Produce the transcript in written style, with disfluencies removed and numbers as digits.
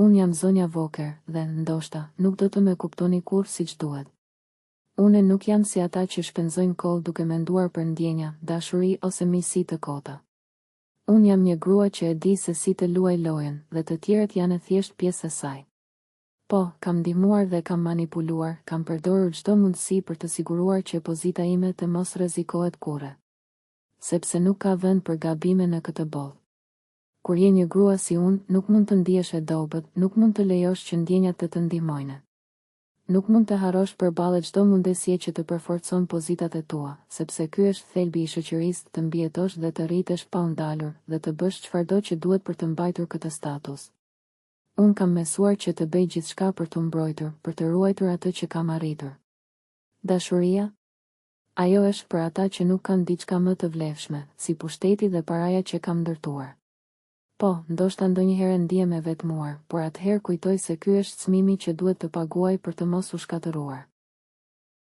Unë jam zonja Voker dhe, ndoshta, nuk do të me kuptoni kur siç duhet. Unë nuk jam si ata që shpenzojnë kohë duke menduar për ndjenja, dashuri ose misi të kota. Unë jam një grua që e di se si të luaj lojën dhe të tjerët janë thjesht pjesë e saj. Po, kam ndihmuar dhe kam manipuluar, kam përdorur çdo mundësi për të siguruar që pozita ime të mos rrezikohet kurrë. Sepse nuk ka vend për gabime në këtë botë. Kur je një grua si unë, nuk mund të ndihesh e dobët, nuk mund të lejosh që ndjenjat të ndihmojnë. Nuk mund të harrosh përballë çdo mundësie që të përforcon pozitat e tua, sepse ky është thelbi i shoqërisë, të mbijetosh dhe të rritesh pa u ndalur dhe të bësh çfarëdo që duhet për të mbajtur këtë status. Unë kam mësuar që të bëj gjithçka për të mbrojtur, për të ruajtur atë që kam arritur. Dashuria? Ajo është për ata që nuk kanë diçka më të vlefshme, si pushteti dhe paraja që kam ndërtuar. Po, ndoshta ndonjëherë ndihem e vetmuar, por atëherë kujtoj se ky është çmimi që duhet të paguaj për të mos u shkatëruar.